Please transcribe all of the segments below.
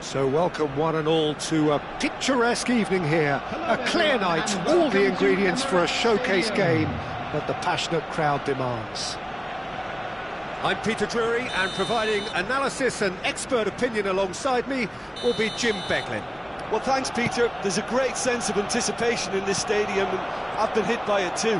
So welcome one and all to a picturesque evening here. A clear night, all the ingredients for a showcase game that the passionate crowd demands. I'm Peter Drury, and providing analysis and expert opinion alongside me will be Jim Beglin. Well, thanks, Peter. There's a great sense of anticipation in this stadium, and I've been hit by it too.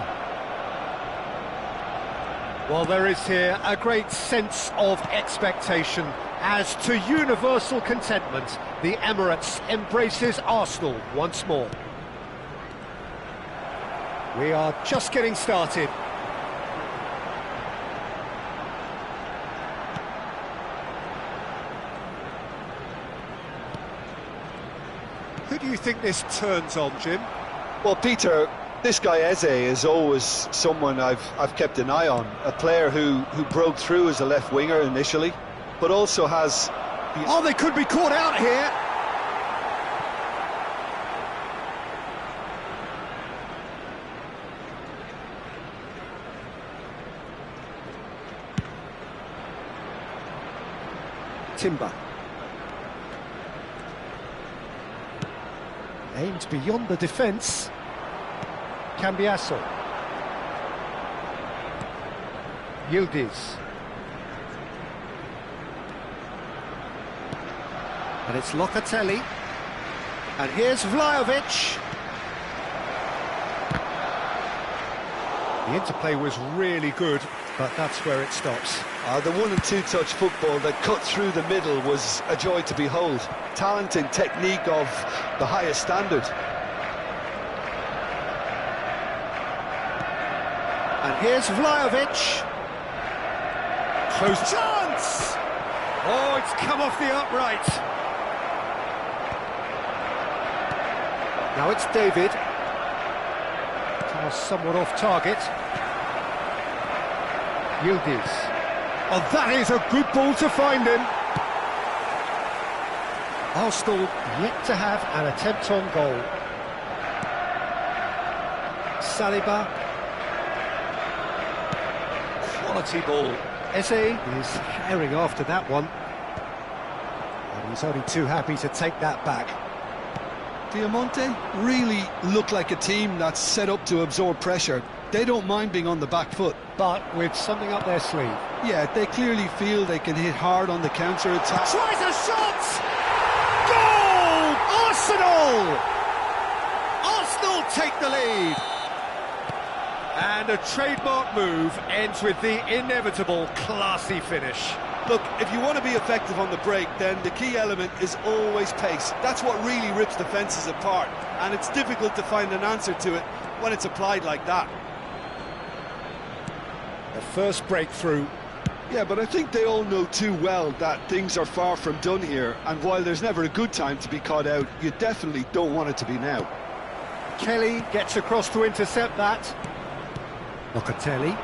Well, there is here a great sense of expectation. As to universal contentment, the Emirates embraces Arsenal once more. We are just getting started. Who do you think this turns on, Jim? Well, Peter, this guy Eze is always someone I've kept an eye on. A player who broke through as a left winger initially, but also has... Oh, they could be caught out here! Timber. Aimed beyond the defence. Cambiasso. Yildiz. And it's Locatelli. And here's Vlahovic. The interplay was really good, but that's where it stops. The one and two touch football that cut through the middle was a joy to behold. Talent and technique of the highest standard. And here's Vlahovic. Close chance! Oh, it's come off the upright. Now it's David. Somewhat off target. Yildiz. Oh, that is a good ball to find him. Arsenal yet to have an attempt on goal. Saliba. Quality ball. Eze is herring after that one. And he's only too happy to take that back. Diamante really look like a team that's set up to absorb pressure. They don't mind being on the back foot. But with something up their sleeve. Yeah, they clearly feel they can hit hard on the counter-attack. Tries a shot! Goal! Arsenal! Arsenal take the lead. And a trademark move ends with the inevitable classy finish. Look, if you want to be effective on the break, then the key element is always pace. That's what really rips defences apart, and it's difficult to find an answer to it when it's applied like that. The first breakthrough. Yeah, but I think they all know too well that things are far from done here, and while there's never a good time to be caught out, you definitely don't want it to be now. Kelly gets across to intercept that. Locatelli.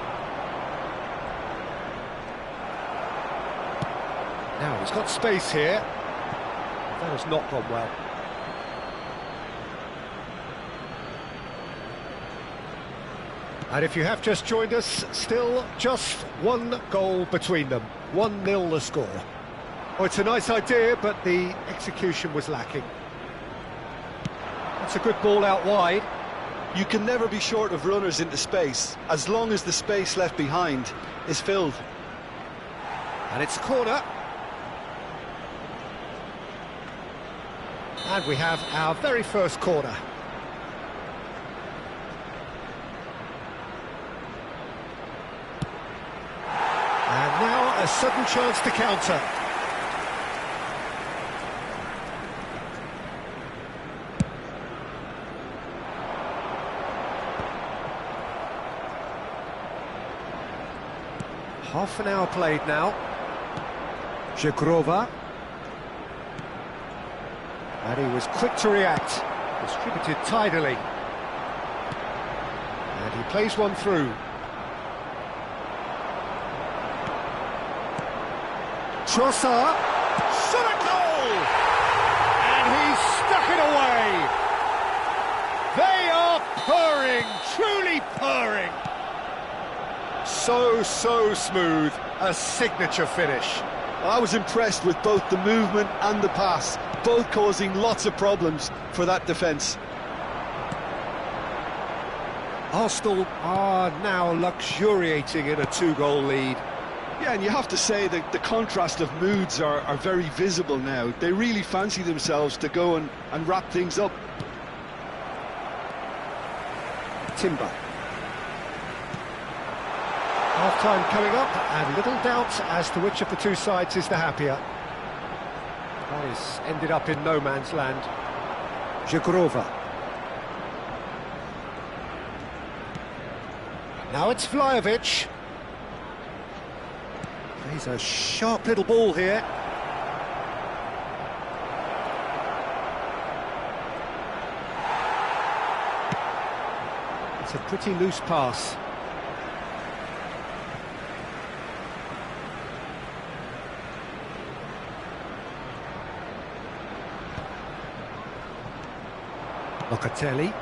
Now he's got space here. That has not gone well. And if you have just joined us, still just one goal between them. 1-0 the score. Oh, it's a nice idea, but the execution was lacking. That's a good ball out wide. You can never be short of runners into space, as long as the space left behind is filled. And it's a corner. And we have our very first corner. And now a sudden chance to counter. Half an hour played now. Żegrova. And he was quick to react, distributed tidily. And he plays one through. Trossard, shot a goal! And he's stuck it away! They are purring, truly purring! So smooth, a signature finish. I was impressed with both the movement and the pass, both causing lots of problems for that defence. Arsenal are now luxuriating in a 2-goal lead. Yeah, and you have to say that the contrast of moods are very visible now. They really fancy themselves to go and wrap things up. Timber. Half-time coming up, and little doubt as to which of the two sides is the happier. Paris ended up in no man's land. Jagrova. Now it's Vlahovic. He's a sharp little ball here. It's a pretty loose pass. Locatelli.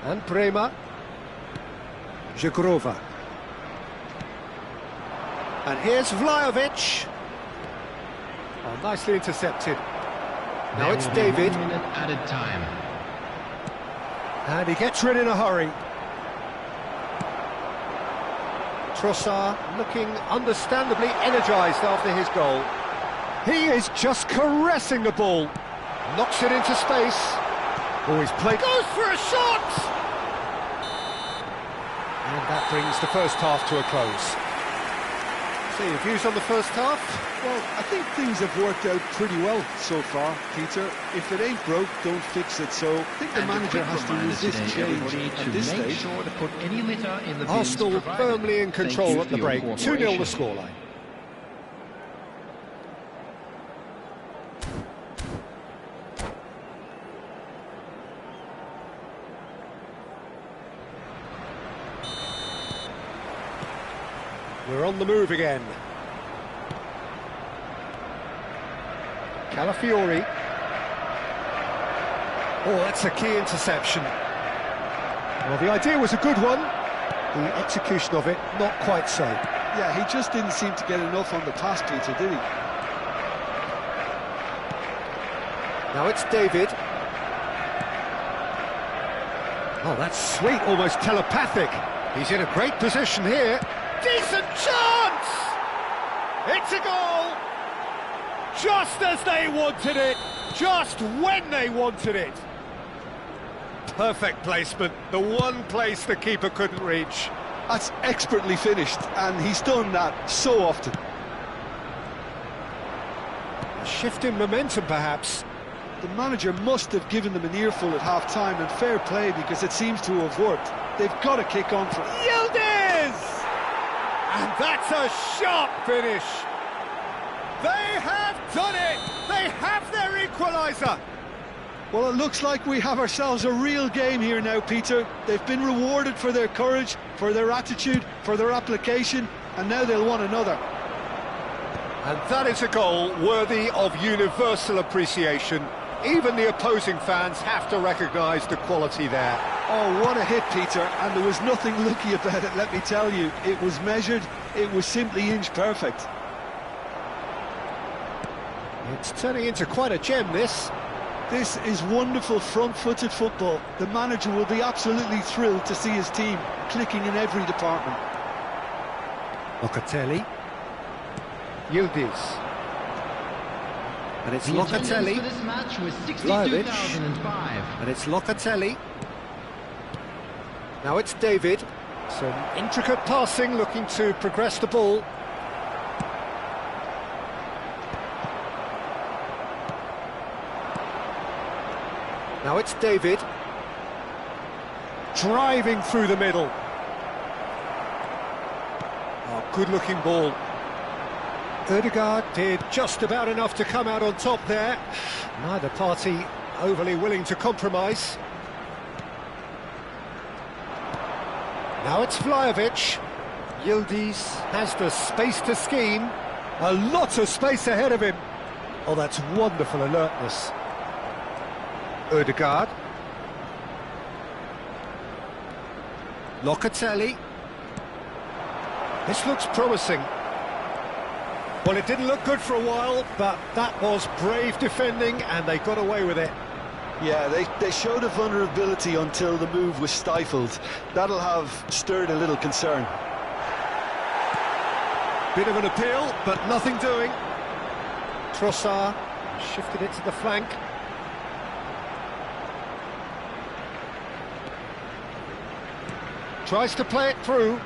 And Prema. Jagrova. And here's Vlahovic. Oh, nicely intercepted. Now it's David. 1 minute added time. And he gets rid in a hurry. Trossard looking understandably energised after his goal. He is just caressing the ball. Knocks it into space. Oh, he's played. Goes for a shot! And that brings the first half to a close. So your views on the first half? Well, I think things have worked out pretty well so far, Peter. If it ain't broke, don't fix it. So I think the manager has to resist change at this stage. Sure to put any litter in the Arsenal firmly in control at the break. 2-0 the scoreline. We're on the move again. Calafiori. Oh, that's a key interception. Well, the idea was a good one. The execution of it, not quite so. Yeah, he just didn't seem to get enough on the pass, Peter, did he? Now it's David. Oh, that's sweet, almost telepathic. He's in a great position here. Decent chance! It's a goal! Just as they wanted it, just when they wanted it. Perfect placement, the one place the keeper couldn't reach. That's expertly finished, and he's done that so often. A shift in momentum, perhaps. The manager must have given them an earful at half-time, and fair play, because it seems to have worked. They've got to kick on for it. Yildiz! And that's a sharp finish. They have done it! They have their equaliser! Well, it looks like we have ourselves a real game here now, Peter. They've been rewarded for their courage, for their attitude, for their application, and now they'll want another. And that is a goal worthy of universal appreciation. Even the opposing fans have to recognise the quality there. Oh, what a hit, Peter, and there was nothing lucky about it, let me tell you. It was measured, it was simply inch perfect. It's turning into quite a gem, this. This is wonderful front-footed football. The manager will be absolutely thrilled to see his team clicking in every department. Locatelli. Yildiz. And it's Locatelli. Vlahovic. And it's Locatelli. Now it's David. Some intricate passing, looking to progress the ball. Now it's David. Driving through the middle. Oh, good-looking ball. Ødegaard did just about enough to come out on top there. Neither party overly willing to compromise. Now it's Vlahovic. Yildiz has the space to scheme. A lot of space ahead of him. Oh, that's wonderful alertness. Ødegaard. Locatelli. This looks promising. Well, it didn't look good for a while, but that was brave defending, and they got away with it. Yeah, they showed a vulnerability until the move was stifled. That'll have stirred a little concern. Bit of an appeal, but nothing doing. Trossard shifted it to the flank. Tries to play it through.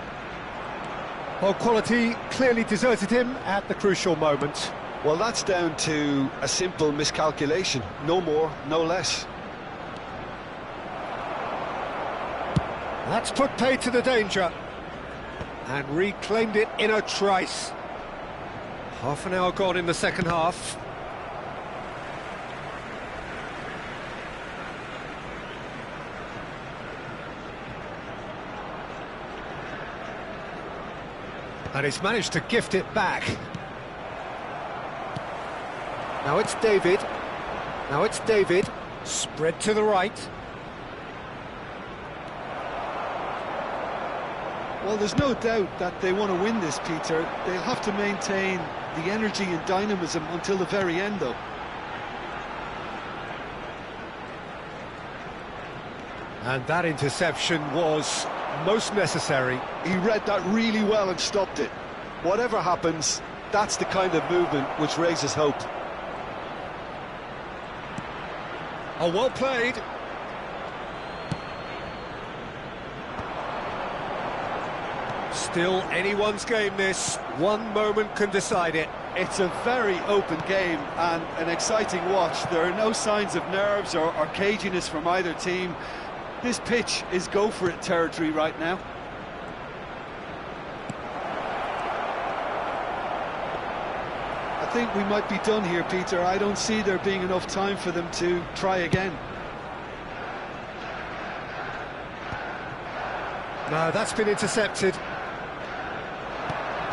Well, quality clearly deserted him at the crucial moment. Well, that's down to a simple miscalculation. No more, no less. That's put paid to the danger. And reclaimed it in a trice. Half an hour gone in the second half. And he's managed to gift it back. Now it's David. Now it's David. Spread to the right. Well, there's no doubt that they want to win this, Peter. They'll have to maintain the energy and dynamism until the very end, though. And that interception was most necessary. He read that really well and stopped it. Whatever happens, that's the kind of movement which raises hope. Oh, well played. Still anyone's game, this. One moment can decide it. It's a very open game and an exciting watch. There are no signs of nerves or caginess from either team. This pitch is go-for-it territory right now. I think we might be done here, Peter. I don't see there being enough time for them to try again. No, that's been intercepted.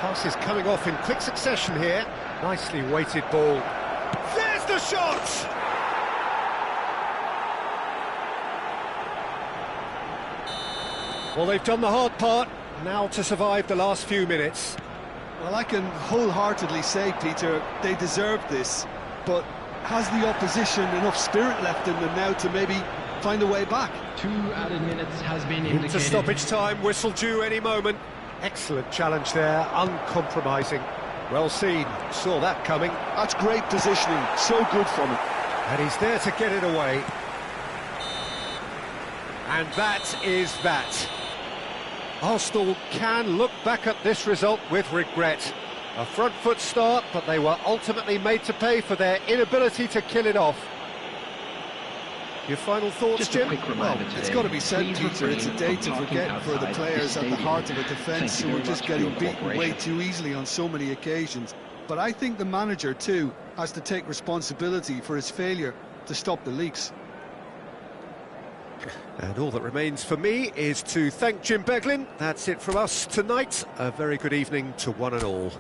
Pass is coming off in quick succession here. Nicely weighted ball. There's the shot! Well, they've done the hard part, now to survive the last few minutes. Well, I can wholeheartedly say, Peter, they deserved this, but has the opposition enough spirit left in them now to maybe find a way back? 2 added minutes has been indicated. Into stoppage time, whistle due any moment. Excellent challenge there, uncompromising. Well seen, saw that coming. That's great positioning, so good from him. And he's there to get it away. And that is that. Arsenal can look back at this result with regret. A front foot start, but they were ultimately made to pay for their inability to kill it off. Your final thoughts, Just Jim? a quick reminder Well, it's today, got to be said, please Peter, it's a day refrain to from forget parking for the outside players this at the stadium. heart of a defence Thank you who are very just much for getting your beaten way cooperation. too easily on so many occasions. But I think the manager, too, has to take responsibility for his failure to stop the leaks. And all that remains for me is to thank Jim Beglin. That's it from us tonight. A very good evening to one and all.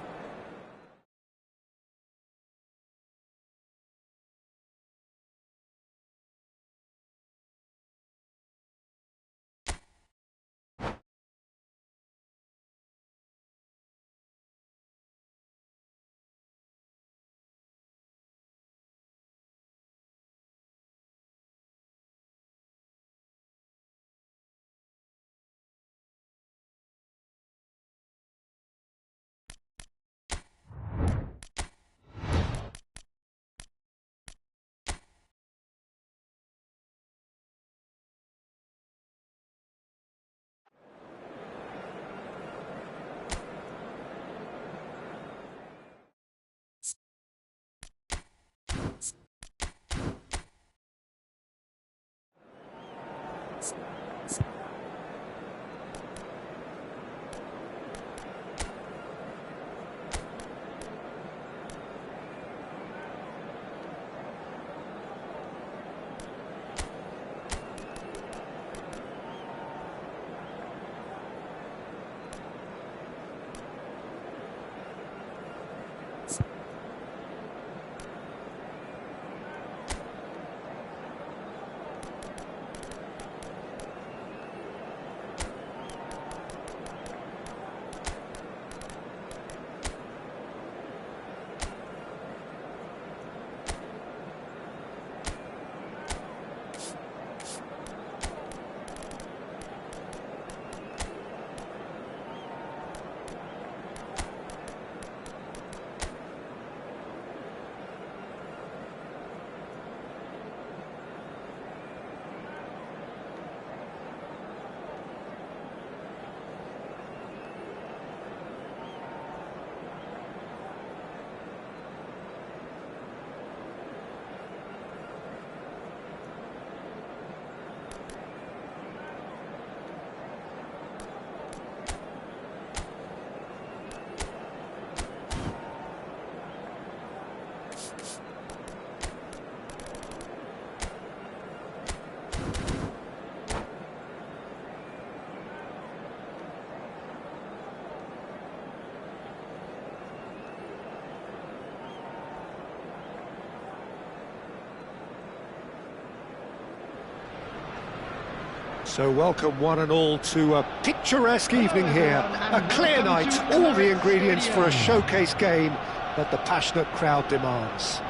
So welcome one and all to a picturesque evening here. A clear night, all the ingredients for a showcase game that the passionate crowd demands.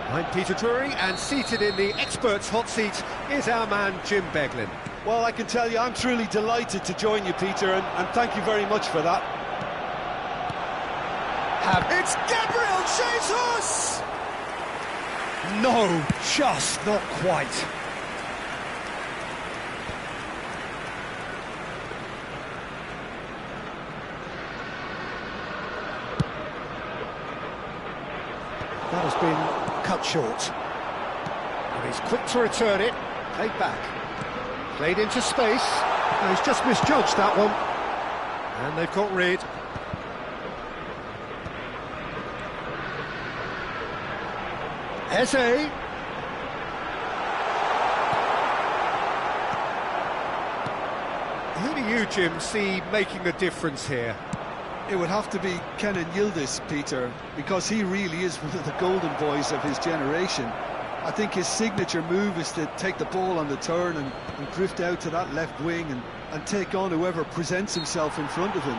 I'm Peter Drury, and seated in the experts' hot seat is our man Jim Beglin. Well, I can tell you I'm truly delighted to join you, Peter, and thank you very much for that. It's Gabriel Jesus! No, just not quite. That has been cut short. And he's quick to return it. Played back. Played into space. And he's just misjudged that one. And they've got rid. Eze. Who do you, Jim, see making a difference here? It would have to be Kenan Yildiz, Peter, because he really is one of the golden boys of his generation. I think his signature move is to take the ball on the turn and drift out to that left wing and take on whoever presents himself in front of him.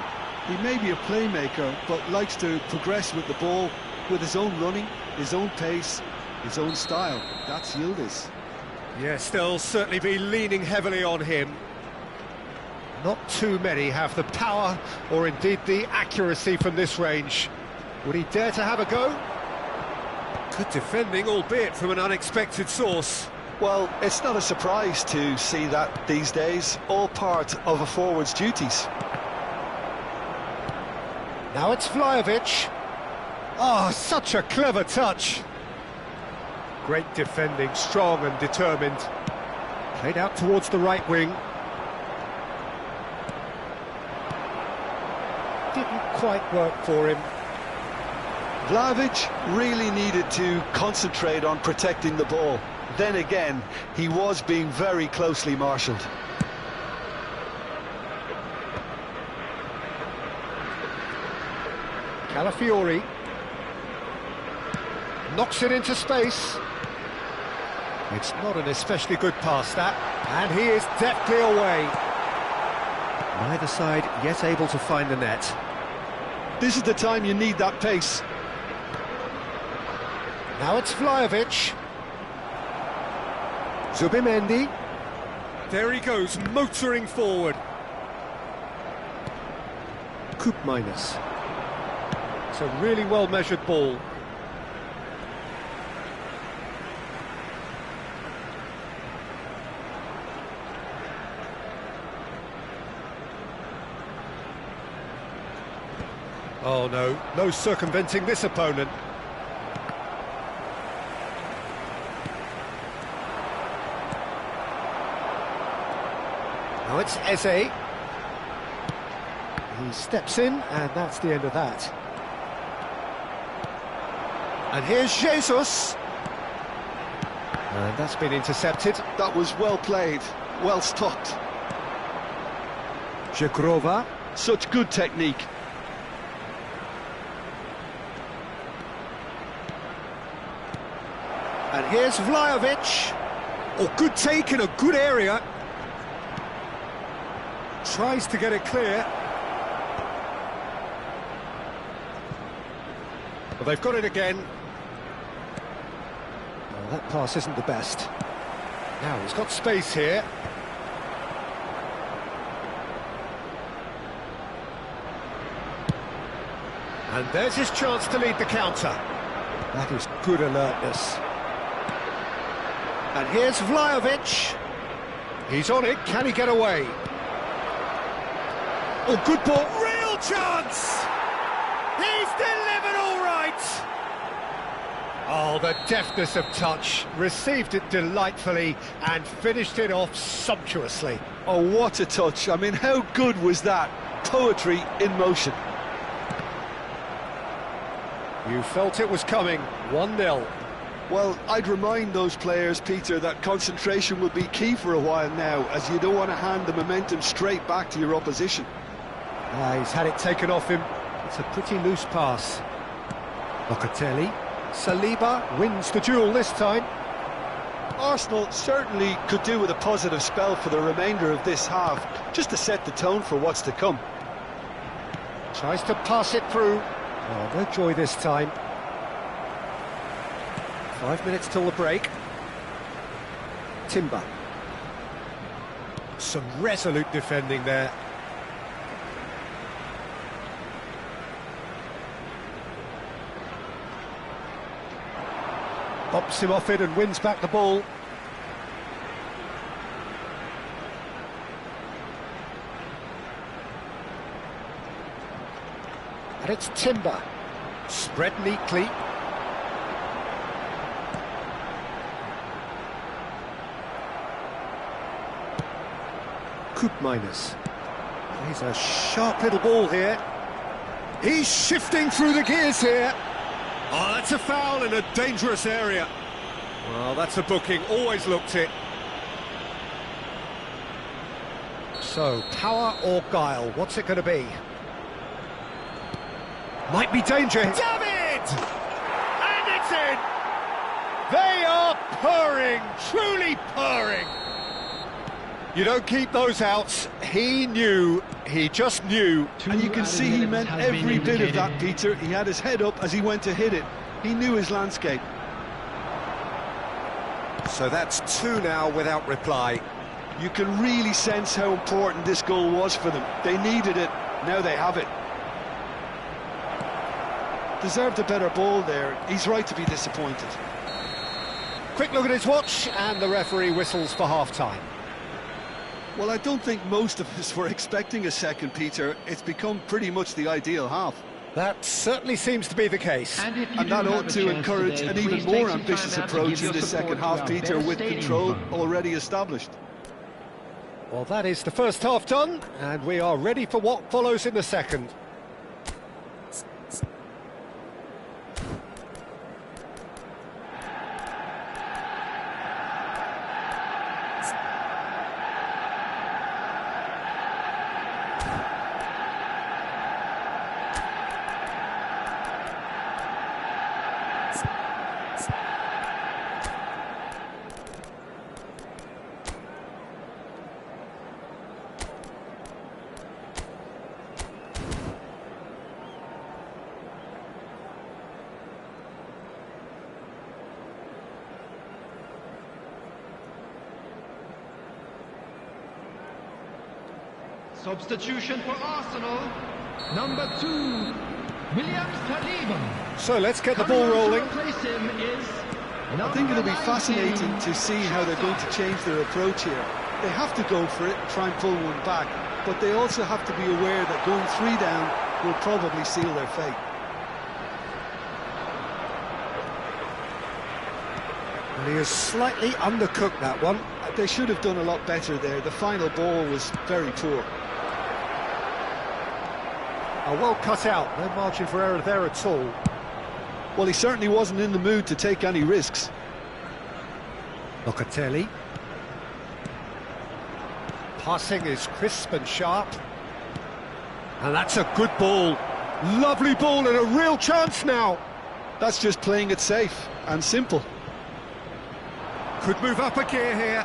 He may be a playmaker, but likes to progress with the ball, with his own running, his own pace, his own style. That's Yildiz. Yes, they'll certainly be leaning heavily on him. Not too many have the power or indeed the accuracy from this range. Would he dare to have a go? Good defending, albeit from an unexpected source. Well, it's not a surprise to see that these days, all part of a forward's duties. Now it's Vlahovic. Oh, such a clever touch. Great defending, strong and determined. Played out towards the right wing. Didn't quite work for him. Vlahovic really needed to concentrate on protecting the ball. Then again, he was being very closely marshalled. Calafiori knocks it into space. It's not an especially good pass, that, and he is deftly away. Neither side yet able to find the net. This is the time you need that pace. Now it's Vlahovic. Zubimendi. There he goes, motoring forward. Koopmeiners. It's a really well-measured ball. Oh no, no circumventing this opponent. Now it's Eze. He steps in, and that's the end of that. And here's Jesus. And that's been intercepted. That was well played, well stopped. Jagrova. Such good technique. And here's Vlahovic. Oh, good take in a good area. Tries to get it clear. Well, they've got it again. Well, that pass isn't the best. Now he's got space here. And there's his chance to lead the counter. That is good alertness. And here's Vlahovic. He's on it, can he get away? Oh, good ball, real chance! He's delivered all right! Oh, the deftness of touch, received it delightfully and finished it off sumptuously. Oh, what a touch. I mean, how good was that? Poetry in motion. You felt it was coming. 1-0. Well, I'd remind those players, Peter, that concentration will be key for a while now, as you don't want to hand the momentum straight back to your opposition. He's had it taken off him. It's a pretty loose pass. Locatelli. Saliba wins the duel this time. Arsenal certainly could do with a positive spell for the remainder of this half, just to set the tone for what's to come. Tries to pass it through. Oh, no joy this time. 5 minutes till the break. Timber. Some resolute defending there. Bumps him off it and wins back the ball. And it's Timber. Spread neatly. Koopmeiners. Plays a sharp little ball here. He's shifting through the gears here. Oh, that's a foul in a dangerous area. Well, that's a booking, always looked it. So, power or guile, what's it going to be? Might be danger. David! And it's in! They are purring, truly purring. You don't keep those outs. He knew, he just knew. And you can see he meant every bit of that, Peter. He had his head up as he went to hit it. He knew his landscape. So that's 2 now without reply. You can really sense how important this goal was for them. They needed it, now they have it. Deserved a better ball there. He's right to be disappointed. Quick look at his watch, and the referee whistles for half-time. Well, I don't think most of us were expecting a second, Peter. It's become pretty much the ideal half. That certainly seems to be the case. And that ought to encourage an even more ambitious approach in this second half, Peter, with control already established. Well, that is the first half done, and we are ready for what follows in the second. Substitution for Arsenal, number 2, William Saliba. So let's get the ball rolling. I think it'll be fascinating to see how they're going to change their approach here. They have to go for it, try and pull one back, but they also have to be aware that going 3 down will probably seal their fate. And he has slightly undercooked that one. They should have done a lot better there. The final ball was very poor. Well cut out, no margin for error there at all. Well, he certainly wasn't in the mood to take any risks. Locatelli. Passing is crisp and sharp. And that's a good ball. Lovely ball and a real chance now. That's just playing it safe and simple. Could move up a gear here.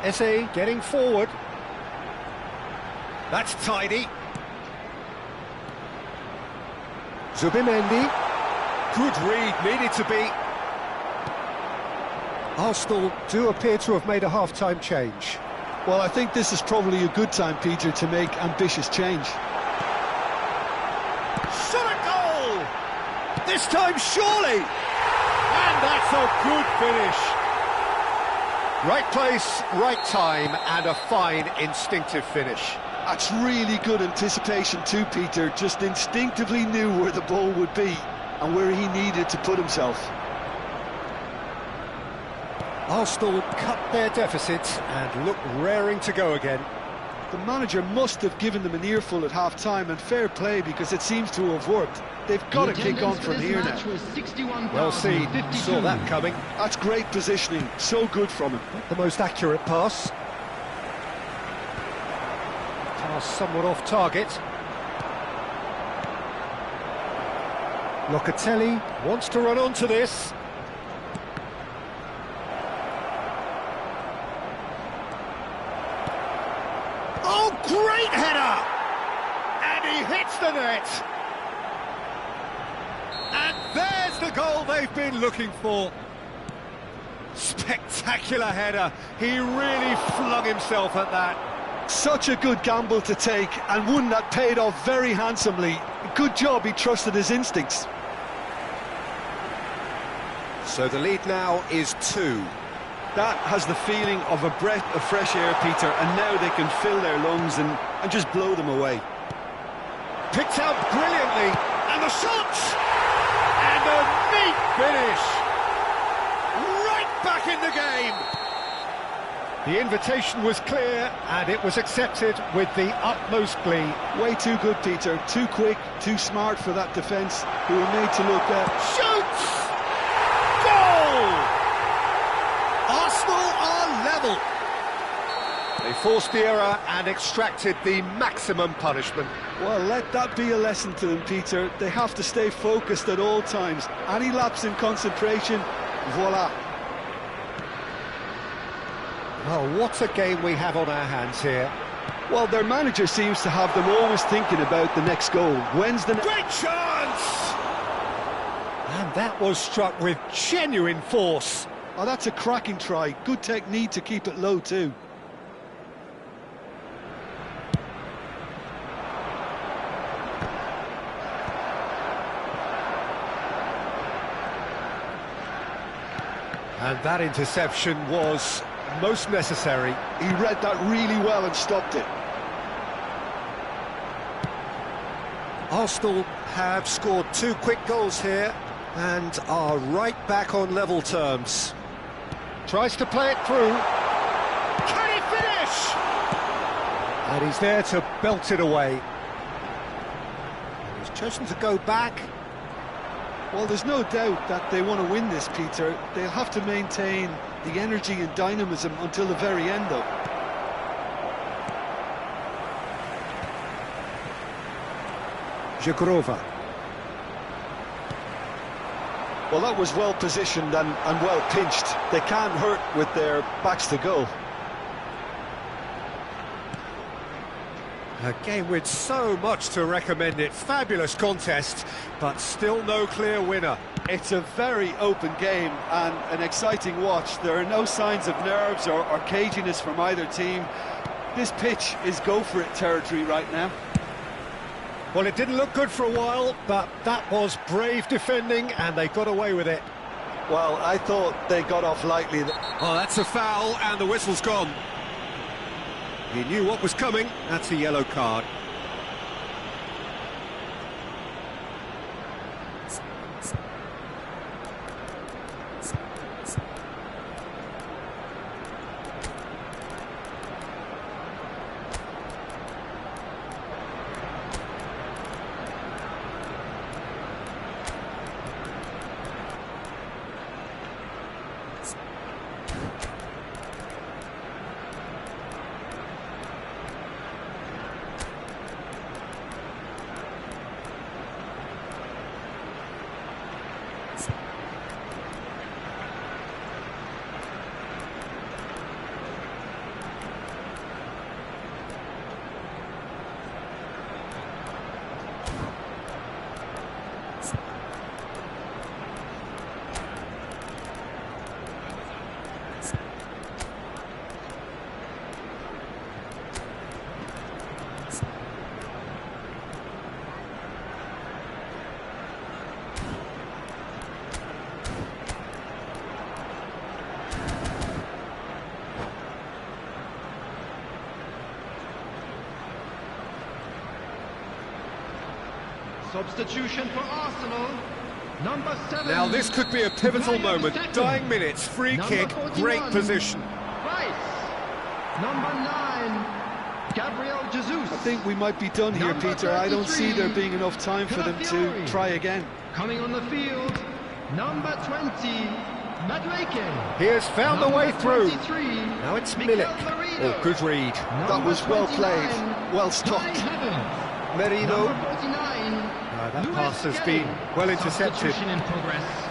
Eze getting forward. That's tidy. Zubimendi. Good read, needed to be. Arsenal do appear to have made a half-time change. Well, I think this is probably a good time, Peter, to make ambitious change. Shot a goal! This time, surely! And that's a good finish. Right place, right time, and a fine instinctive finish. That's really good anticipation too, Peter. Just instinctively knew where the ball would be and where he needed to put himself. Arsenal cut their deficit and look raring to go again. The manager must have given them an earful at half-time, and fair play, because it seems to have worked. They've got to kick on from here now. Well seen, saw that coming. That's great positioning, so good from him. Not the most accurate pass. Pass somewhat off target. Locatelli wants to run onto this. Oh, great header! And he hits the net. And there's the goal they've been looking for. Spectacular header. He really flung himself at that. Such a good gamble to take, and one that paid off very handsomely. Good job he trusted his instincts. So the lead now is 2. That has the feeling of a breath of fresh air, Peter, and now they can fill their lungs and just blow them away. Picked out brilliantly, and the shots! And a neat finish! Right back in the game! The invitation was clear, and it was accepted with the utmost glee. Way too good, Peter. Too quick, too smart for that defence, who were made to look at. Shoots! Goal! Arsenal are level. They forced the error and extracted the maximum punishment. Well, let that be a lesson to them, Peter. They have to stay focused at all times. Any lapse in concentration, voila. Well, what a game we have on our hands here. Well, their manager seems to have them always thinking about the next goal. When's the Great chance! And that was struck with genuine force. Oh, that's a cracking try. Good technique to keep it low too. And that interception was most necessary. He read that really well and stopped it. Arsenal have scored 2 quick goals here and are right back on level terms. Tries to play it through. Can he finish? And he's there to belt it away. He's chosen to go back. Well, there's no doubt that they want to win this, Peter. They'll have to maintain the energy and dynamism until the very end, though. Jagrova. Well, that was well positioned and well pinched. They can't hurt with their backs to goal. A game with so much to recommend it. Fabulous contest, but still no clear winner. It's a very open game and an exciting watch. There are no signs of nerves or caginess from either team. This pitch is go-for-it territory right now. Well, it didn't look good for a while, but that was brave defending, and they got away with it. Well, I thought they got off lightly. Oh, that's a foul, and the whistle's gone. He knew what was coming. That's a yellow card. Substitution for Arsenal, number 7. Now this could be a pivotal moment. Dying minutes, free kick, great position. Rice, number 9. Gabriel Jesus. I think we might be done here, Number Peter. I don't see 33, there being enough time for them to try again. Coming on the field, number 20, Madueke. He has found the way through. 23, Now it's Miguel Milik. Merino. Oh, good read. That was well 29, played, well stopped. Kai Havertz. Merino. Number 49, That Luis pass has Kelly. been well intercepted. Substitution in progress.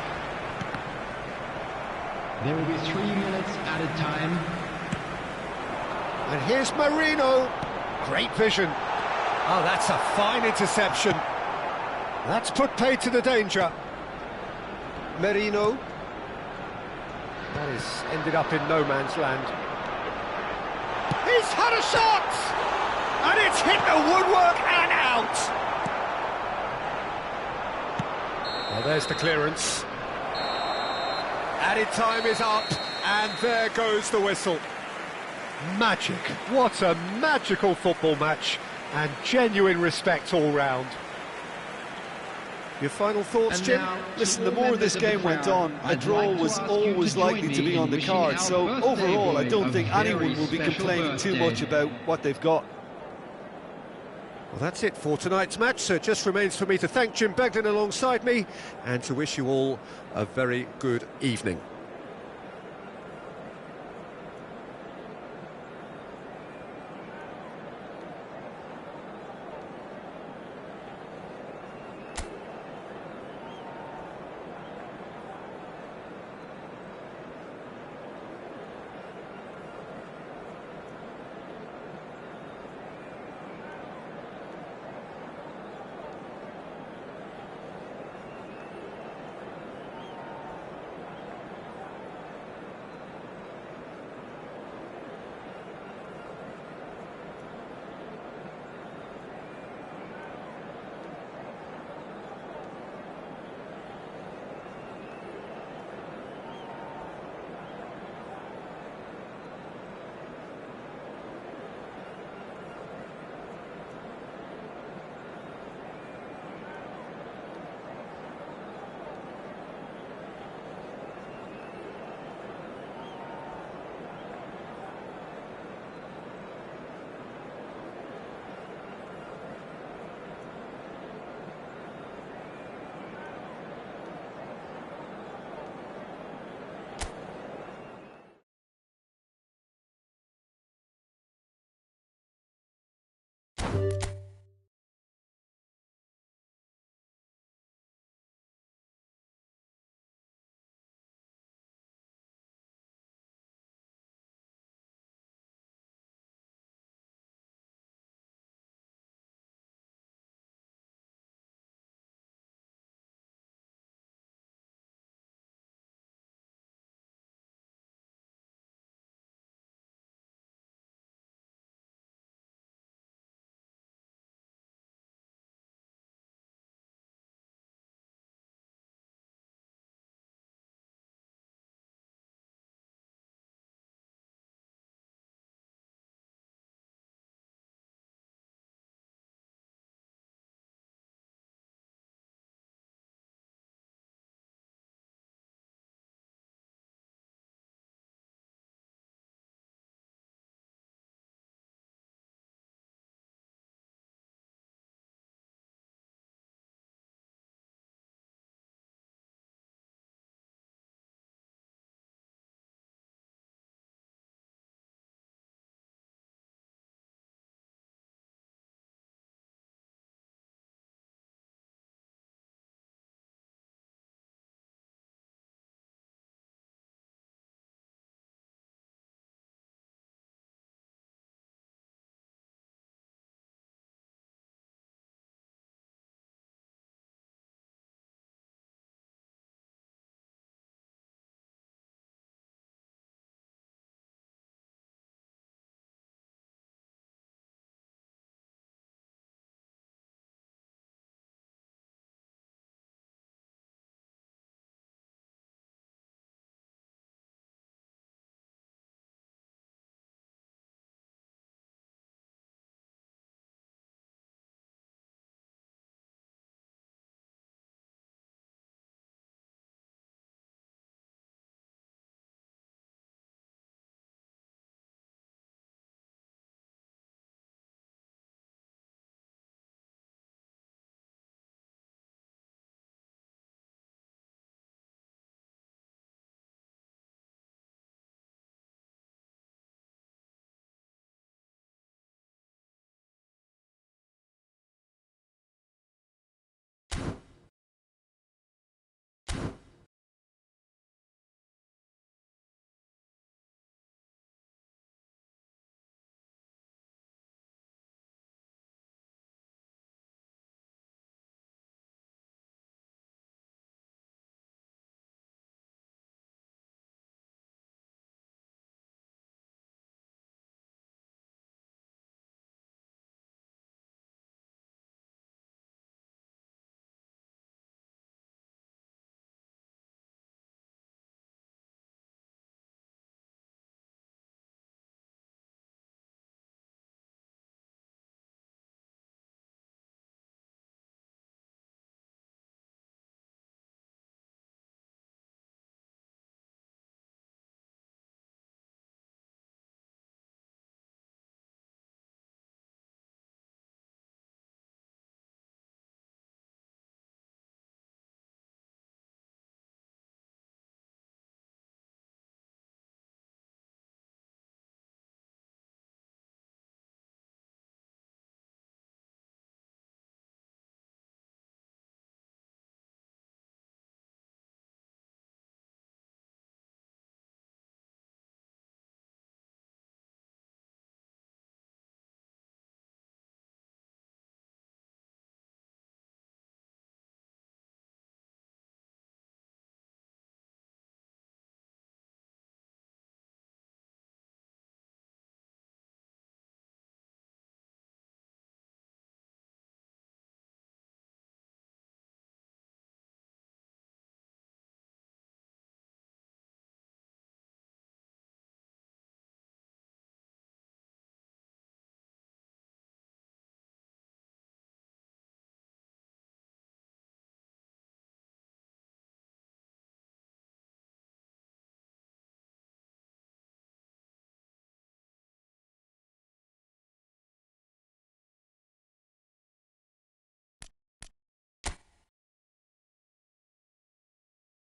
There will be 3 minutes added time. And here's Marino. Great vision. Oh, that's a fine interception. That's put paid to the danger. Merino. That is ended up in no man's land. He's had a shot! And it's hit the woodwork and out! Well, there's the clearance. Added time is up, and there goes the whistle. Magic. What a magical football match, and genuine respect all round. Your final thoughts, And Jim? now, Listen, the more this game went on, a draw was always likely to be on the card. So overall, I don't think anyone will be complaining too much about what they've got. Well, that's it for tonight's match, so it just remains for me to thank Jim Beglin alongside me and to wish you all a very good evening.